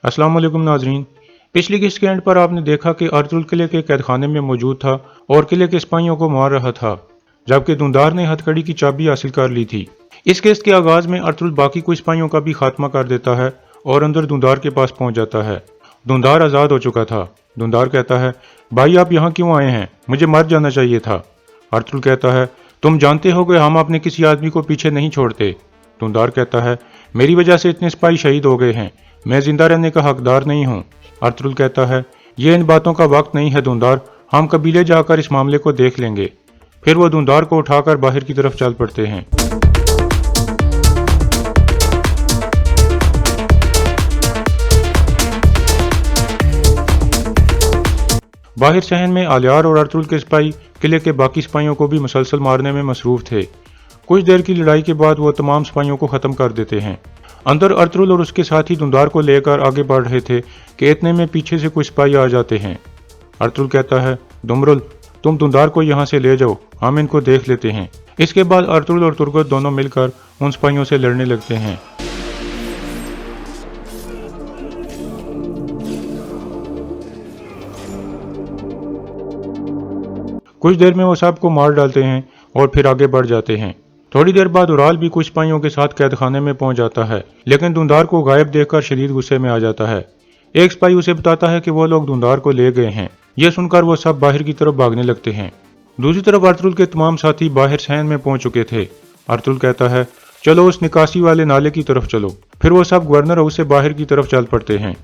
अस्सलाम वालेकुम नाजरीन। पिछली किस्त के एंड पर आपने देखा कि अर्तुल किले के कैदखाने में मौजूद था और किले के सिपाहियों को मार रहा था, जबकि दुंदार ने हथकड़ी की चाबी हासिल कर ली थी। इस किस्त के आगाज में अर्तुल बाकी कुछ सिपाहियों का भी खात्मा कर देता है और अंदर दुंदार के पास पहुंच जाता है। दुंदार आज़ाद हो चुका था। दुंदार कहता है, भाई आप यहाँ क्यों आए हैं? मुझे मर जाना चाहिए था। अर्तुल कहता है, तुम जानते हो कि हम अपने किसी आदमी को पीछे नहीं छोड़ते। दुंदार कहता है, मेरी वजह से इतने सिपाही शहीद हो गए हैं, मैं जिंदा रहने का हकदार नहीं हूँ। अर्तुल कहता है, ये इन बातों का वक्त नहीं है दुंदार, हम कबीले जाकर इस मामले को देख लेंगे। फिर वो दुंदार को उठाकर बाहर की तरफ चल पड़ते हैं। बाहर सहन में आलियार और अर्तुल के सिपाही किले के बाकी सिपाहियों को भी मुसलसल मारने में मसरूफ थे। कुछ देर की लड़ाई के बाद वो तमाम सिपाहियों को खत्म कर देते हैं। अंदर अर्तुल और उसके साथी दुंदार को लेकर आगे बढ़ रहे थे कि इतने में पीछे से कुछ सिपाही आ जाते हैं। अर्तुल कहता है, दुमरुल तुम दुंदार को यहाँ से ले जाओ, हम इनको देख लेते हैं। इसके बाद अर्तुल और तुर्गत दोनों मिलकर उन सिपाहियों से लड़ने लगते हैं। कुछ देर में वो सबको मार डालते हैं और फिर आगे बढ़ जाते हैं। थोड़ी देर बाद उराल भी कुछ सिपाहियों के साथ कैदखाने में पहुंच जाता है, लेकिन दुंदार को गायब देखकर शदीद गुस्से में आ जाता है। एक सिपाही उसे बताता है कि वो लोग दुंदार को ले गए हैं। यह सुनकर वो सब बाहर की तरफ भागने लगते हैं। दूसरी तरफ अर्तुल के तमाम साथी बाहर सहन में पहुंच चुके थे। अर्तुल कहता है, चलो उस निकासी वाले नाले की तरफ चलो। फिर वो सब गवर्नर हाउस से बाहर की तरफ चल पड़ते हैं।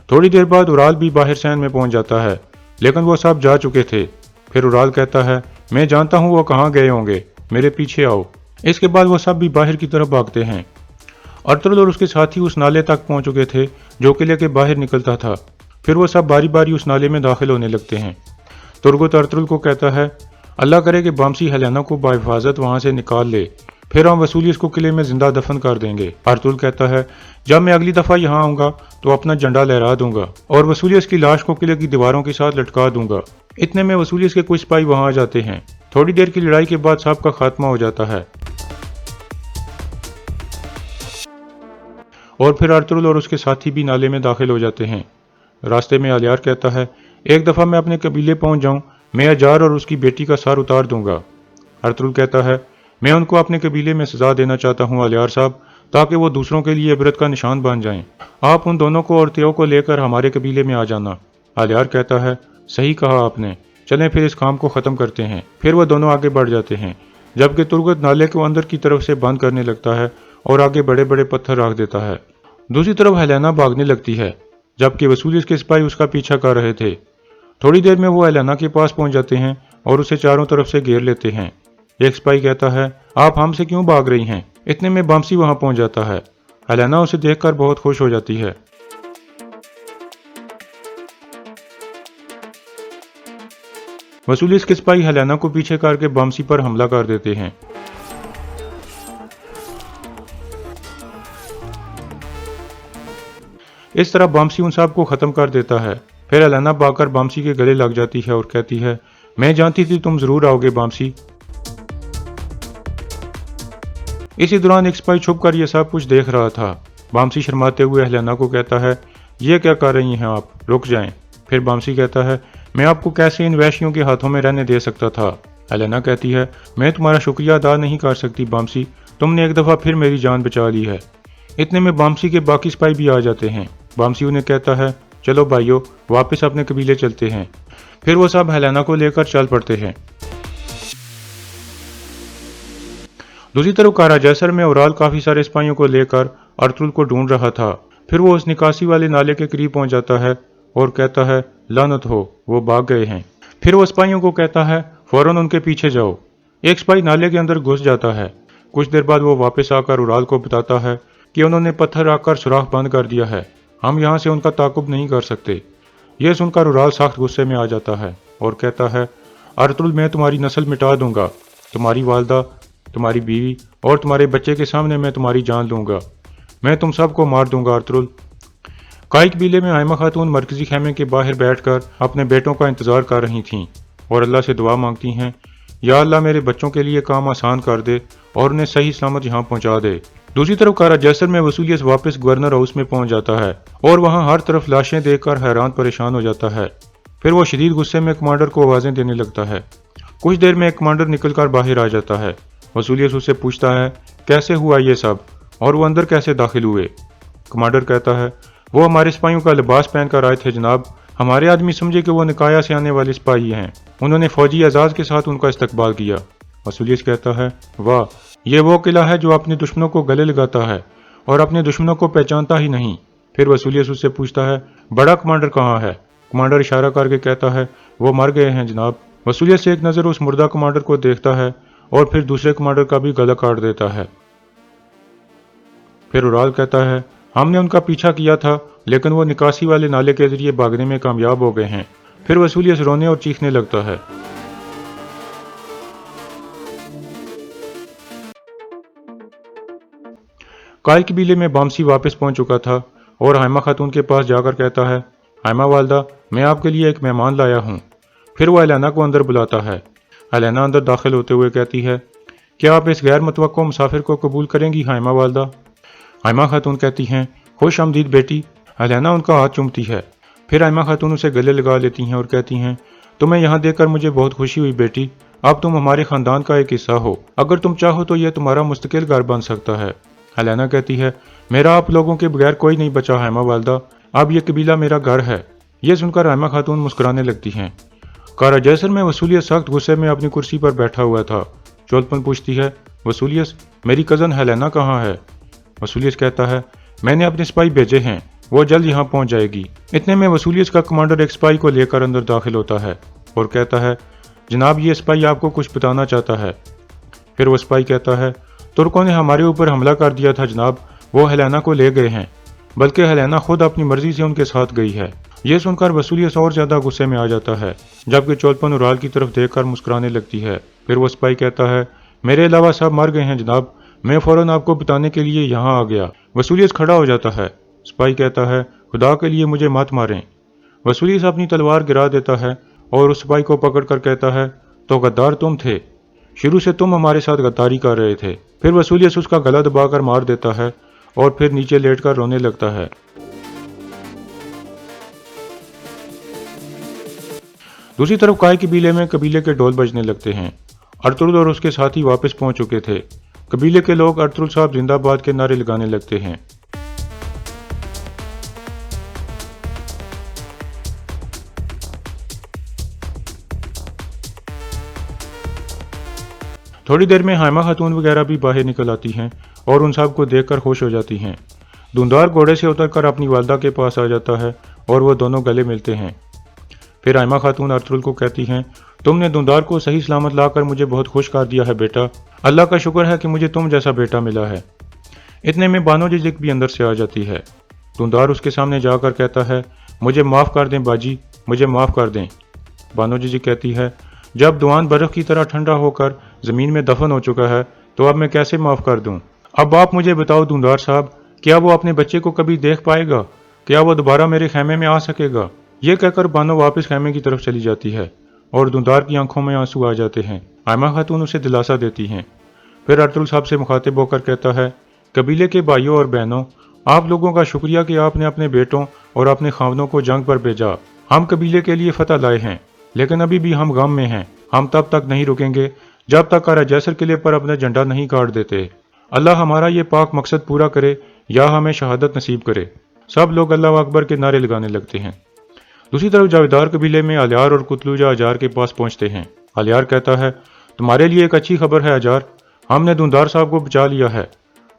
थोड़ी देर बाद उराल भी बाहर सहन में पहुंच जाता है, लेकिन वो सब जा चुके थे। फिर उराल कहता है, मैं जानता हूँ वो कहाँ गए होंगे, मेरे पीछे आओ। इसके बाद वो सब भी बाहर की तरफ भागते हैं। अर्तुल और उसके साथी उस नाले तक पहुंच चुके थे जो किले के बाहर निकलता था। फिर वो सब बारी बारी उस नाले में दाखिल होने लगते हैं। तुर्गत अर्तुल को कहता है, अल्लाह करे कि बामसी हेलेना को बाहिफाजत वहां से निकाल ले, फिर हम वसूलियस को किले में जिंदा दफन कर देंगे। अर्तुल कहता है, जब मैं अगली दफा यहाँ आऊंगा तो अपना झंडा लहरा दूंगा और वसूलियस की लाश को किले की दीवारों के साथ लटका दूंगा। इतने में वसूलियस के कुछ सिपाही वहां आ जाते हैं। थोड़ी देर की लड़ाई के बाद सबका खात्मा हो जाता है और फिर अर्तुल और उसके साथी भी नाले में दाखिल हो जाते हैं। रास्ते में आलियार कहता है, एक दफा मैं अपने कबीले पहुंच जाऊं, मैं अजार और उसकी बेटी का सर उतार दूंगा। अर्तुल कहता है, मैं उनको अपने कबीले में सजा देना चाहता हूं आलियार साहब, ताकि वो दूसरों के लिए इबरत का निशान बन जाएं। आप उन दोनों को और तेओ को लेकर हमारे कबीले में आ जाना। आलियार कहता है, सही कहा आपने, चलें फिर इस काम को ख़त्म करते हैं। फिर वो दोनों आगे बढ़ जाते हैं, जबकि तुर्गत नाले को अंदर की तरफ से बंद करने लगता है और आगे बड़े बड़े पत्थर रख देता है। दूसरी तरफ हेलेना भागने लगती है, जबकि वसूलियस के सिपाही उसका पीछा कर रहे थे। थोड़ी देर में वो हेलेना के पास पहुंच जाते हैं और उसे चारों तरफ से घेर लेते हैं। एक सिपाही कहता है, आप हमसे क्यों भाग रही हैं? इतने में बामसी वहां पहुंच जाता है। हेलेना उसे देखकर बहुत खुश हो जाती है। वसूलियस के सिपाही हेलेना को पीछे करके बामसी पर हमला कर देते हैं। इस तरह बामसी उन सब को खत्म कर देता है। फिर हेलेना भागकर बामसी के गले लग जाती है और कहती है, मैं जानती थी तुम जरूर आओगे बामसी। इसी दौरान एक सिपाही छुप कर यह सब कुछ देख रहा था। बामसी शर्माते हुए हेलेना को कहता है, ये क्या कर रही हैं आप, रुक जाएं। फिर बामसी कहता है, मैं आपको कैसे इन वैश्यों के हाथों में रहने दे सकता था। हेलेना कहती है, मैं तुम्हारा शुक्रिया अदा नहीं कर सकती बामसी, तुमने एक दफ़ा फिर मेरी जान बचा ली है। इतने में बामसी के बाकी सिपाही भी आ जाते हैं। बामसी उन्हें कहता है, चलो भाइयों वापस अपने कबीले चलते हैं। फिर वो सब हेलेना को लेकर चल पड़ते हैं। दूसरी तरफ कारा जैसर में उराल काफी सारे सिपाहियों को लेकर अर्तुल को ढूंढ रहा था। फिर वो उस निकासी वाले नाले के करीब पहुंच जाता है और कहता है, लानत हो, वो भाग गए हैं। फिर वो सिपाहियों को कहता है, फौरन उनके पीछे जाओ। एक सिपाही नाले के अंदर घुस जाता है। कुछ देर बाद वो वापस आकर उराल को बताता है कि उन्होंने पत्थर रखकर सुराख बंद कर दिया है, हम यहाँ से उनका ताकुब नहीं कर सकते। यह सुनकर उराल सख्त गुस्से में आ जाता है और कहता है, अर्तुल मैं तुम्हारी नस्ल मिटा दूंगा, तुम्हारी वालदा, तुम्हारी बीवी और तुम्हारे बच्चे के सामने मैं तुम्हारी जान लूंगा, मैं तुम सबको मार दूंगा अर्तुल। काई कबीले में आयमा खातून मरकजी खेमे के बाहर बैठकर अपने बेटों का इंतजार कर रही थीं और अल्लाह से दुआ मांगती हैं, या अल्लाह मेरे बच्चों के लिए काम आसान कर दे और उन्हें सही सलामत यहाँ पहुँचा दे। दूसरी तरफ कारा जैसर में वसूलियत वापस गवर्नर हाउस में पहुंच जाता है और वहां हर तरफ लाशें देखकर हैरान परेशान हो जाता है। फिर वो शदीद गुस्से में कमांडर को आवाजें देने लगता है। कुछ देर में एक कमांडर निकलकर बाहर आ जाता है। वसूलियत उससे पूछता है कैसे हुआ ये सब और वो अंदर कैसे दाखिल हुए। कमांडर कहता है वो हमारे सिपाहियों का लिबास पहनकर आए थे जनाब। हमारे आदमी समझे कि वो निकाया से आने वाले सिपाही हैं। उन्होंने फौजी एजाज के साथ उनका इस्तकबाल किया। वसूलियत कहता है वाह, ये वो किला है जो अपने दुश्मनों को गले लगाता है और अपने दुश्मनों को पहचानता ही नहीं। फिर वसूलियत उससे पूछता है बड़ा कमांडर कहाँ है। कमांडर इशारा करके कहता है वो मर गए हैं जनाब। वसूलियत से एक नज़र उस मुर्दा कमांडर को देखता है और फिर दूसरे कमांडर का भी गला काट देता है। फिर उराल कहता है हमने उनका पीछा किया था लेकिन वो निकासी वाले नाले के जरिए भागने में कामयाब हो गए हैं। फिर वसूलियत रोने और चीखने लगता है। काय कबीले में बामसी वापस पहुंच चुका था और हाइमा खातून के पास जाकर कहता है हाइमा वालदा, मैं आपके लिए एक मेहमान लाया हूं। फिर वो एलेना को अंदर बुलाता है। एलेना अंदर दाखिल होते हुए कहती है क्या आप इस गैर मुतवक्को मुसाफिर को कबूल करेंगी हाइमा वालदा। हाइमा खातून कहती हैं खुश आमदीद बेटी। एलेना उनका हाथ चूमती है। फिर हाइमा खातून उसे गले लगा लेती हैं और कहती हैं तुम्हें यहाँ देखकर मुझे बहुत खुशी हुई बेटी। अब तुम हमारे खानदान का एक हिस्सा हो। अगर तुम चाहो तो यह तुम्हारा मुस्तकिल घर बन सकता है। एलेना कहती है मेरा आप लोगों के बगैर कोई नहीं बचा हाइमा वालदा। अब यह कबीला मेरा घर है। यह सुनकर हाइमा खातून मुस्कुराने लगती हैं। कारा जैसर में वसूलियत सख्त गुस्से में अपनी कुर्सी पर बैठा हुआ था। चोलपन पूछती है वसूलियत, मेरी कज़न हेलेना कहाँ है। वसूलियत कहता है मैंने अपने सिपाही भेजे हैं, वो जल्द यहाँ पहुँच जाएगी। इतने में वसूलियत का कमांडर एक सिपाही को लेकर अंदर दाखिल होता है और कहता है जनाब ये सिपाही आपको कुछ बताना चाहता है। फिर वो सिपाही कहता है तुर्कों ने हमारे ऊपर हमला कर दिया था जनाब। वो हेलेना को ले गए हैं, बल्कि हेलेना खुद अपनी मर्जी से उनके साथ गई है। यह सुनकर वसूलियत और ज्यादा गुस्से में आ जाता है, जबकि चोलपन उराल की तरफ देखकर मुस्कुराने लगती है। फिर वो सिपाही कहता है मेरे अलावा सब मर गए हैं जनाब, मैं फौरन आपको बताने के लिए यहाँ आ गया। वसूलियत खड़ा हो जाता है। सिपाही कहता है खुदा के लिए मुझे मत मारें। वसूलियत अपनी तलवार गिरा देता है और उस सिपाही को पकड़कर कहता है तो गद्दार तुम थे, शुरू से तुम हमारे साथ गद्दारी कर रहे थे। फिर वसूलियत उसका गला दबाकर मार देता है और फिर नीचे लेटकर रोने लगता है। दूसरी तरफ काय कबीले में कबीले के ढोल बजने लगते हैं। अर्तुरुल और उसके साथी वापस पहुंच चुके थे। कबीले के लोग अर्तुरुल साहब जिंदाबाद के नारे लगाने लगते हैं। थोड़ी देर में हाइमा खातून वगैरह भी बाहर निकल आती हैं और उन सब को देखकर खुश हो जाती हैं। धुंधार घोड़े से उतरकर अपनी वालदा के पास आ जाता है और वो दोनों गले मिलते हैं। फिर हाइमा खातून अर्तुरुल को कहती हैं तुमने धुंधार को सही सलामत लाकर मुझे बहुत खुश कर दिया है बेटा। अल्लाह का शुक्र है कि मुझे तुम जैसा बेटा मिला है। इतने में बानो जिजिक भी अंदर से आ जाती है। धुंधार उसके सामने जाकर कहता है मुझे माफ़ कर दें बाजी, मुझे माफ़ कर दें। बानो जिजिक कहती है जब दुआन बर्फ की तरह ठंडा होकर ज़मीन में दफन हो चुका है तो अब मैं कैसे माफ़ कर दूं। अब आप मुझे बताओ धुंधार साहब, क्या वो अपने बच्चे को कभी देख पाएगा? क्या वो दोबारा मेरे खेमे में आ सकेगा? यह कहकर बानो वापस खेमे की तरफ चली जाती है और धुंधार की आंखों में आंसू आ जाते हैं। हाइमा खातून उसे दिलासा देती हैं। फिर अर्तुरुल साहब से मुखातिब होकर कहता है कबीले के भाइयों और बहनों, आप लोगों का शुक्रिया कि आपने अपने बेटों और अपने खावनों को जंग पर भेजा। हम कबीले के लिए फतह लाए हैं, लेकिन अभी भी हम गम में हैं। हम तब तक नहीं रुकेंगे जब तक कारा जैसर किले पर अपना झंडा नहीं गाड़ देते। अल्लाह हमारा ये पाक मकसद पूरा करे या हमें शहादत नसीब करे। सब लोग अल्लाह अकबर के नारे लगाने लगते हैं। दूसरी तरफ जावेदार कबीले में अलियार और कुतलूजा अजार के पास पहुंचते हैं। अलियार कहता है तुम्हारे लिए एक अच्छी खबर है अजार, हमने धुंधार साहब को बचा लिया है।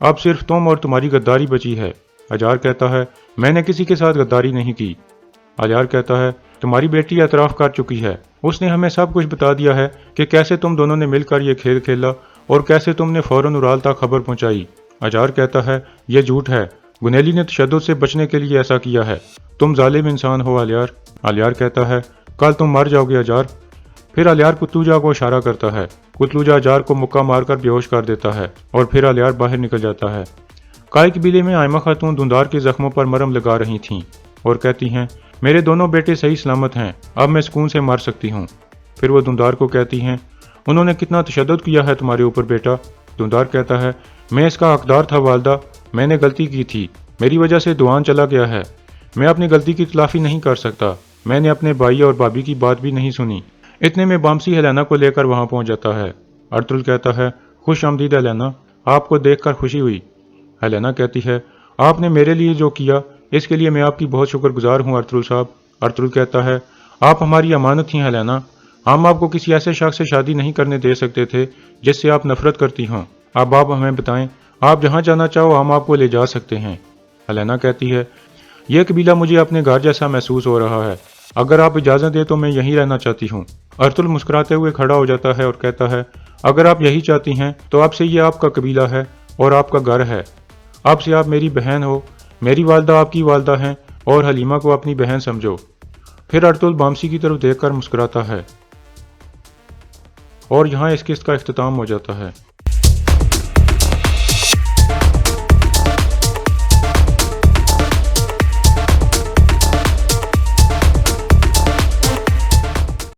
अब सिर्फ तुम और तुम्हारी गद्दारी बची है। अजार कहता है मैंने किसी के साथ गद्दारी नहीं की। अलियार कहता है तुम्हारी बेटी एतराफ़ कर चुकी है, उसने हमें सब कुछ बता दिया है कि कैसे तुम दोनों ने मिलकर ये खेल खेला और कैसे तुमने फौरन उराल तक खबर पहुंचाई। अजार कहता है यह झूठ है, गुनेली ने तशद्दुद से बचने के लिए ऐसा किया है। तुम जालिम इंसान हो अलियार। अलियार कहता है कल तुम मर जाओगे अजार। फिर अलियार कुतलूजा को इशारा करता है। कुतलूजा अजार को मुक्का मारकर बेहोश कर देता है और फिर अलियार बाहर निकल जाता है। काय कबीले में आयमा खातून धुंधार के जख्मों पर मरहम लगा रही थीं और कहती हैं मेरे दोनों बेटे सही सलामत हैं, अब मैं सुकून से मर सकती हूँ। फिर वो धुंधार को कहती हैं उन्होंने कितना तशद्दुद किया है तुम्हारे ऊपर बेटा। धुंधार कहता है मैं इसका हकदार था वालदा, मैंने गलती की थी, मेरी वजह से दुआन चला गया है। मैं अपनी गलती की तलाफी नहीं कर सकता। मैंने अपने भाई और भाभी की बात भी नहीं सुनी। इतने में बामसी हेलेना को लेकर वहां पहुंच जाता है। अर्तुल कहता है, खुश आमदीद हेलेना, आपको देखकर खुशी हुई। हेलेना कहती है, आपने मेरे लिए जो किया इसके लिए मैं आपकी बहुत शुक्रगुजार हूँ अर्तुल साहब। अर्तुल कहता है, आप हमारी अमानत थी हेलेना, हम आपको किसी ऐसे शख्स से शादी नहीं करने दे सकते थे जिससे आप नफरत करती हों। अब आप हमें बताएं, आप जहाँ जाना चाहो हम आपको ले जा सकते हैं। हेलेना कहती है, यह कबीला मुझे अपने घर जैसा महसूस हो रहा है, अगर आप इजाज़त दें तो मैं यहीं रहना चाहती हूँ। अर्तुल मुस्कुराते हुए खड़ा हो जाता है और कहता है, अगर आप यही चाहती हैं तो अब से ये आपका कबीला है और आपका घर है। अब से आप मेरी बहन हो, मेरी वालदा आपकी वालदा हैं और हलीमा को अपनी बहन समझो। फिर अर्तुल बामसी की तरफ देखकर मुस्कुराता है और यहाँ इस किस्त का इख्तिताम हो जाता है।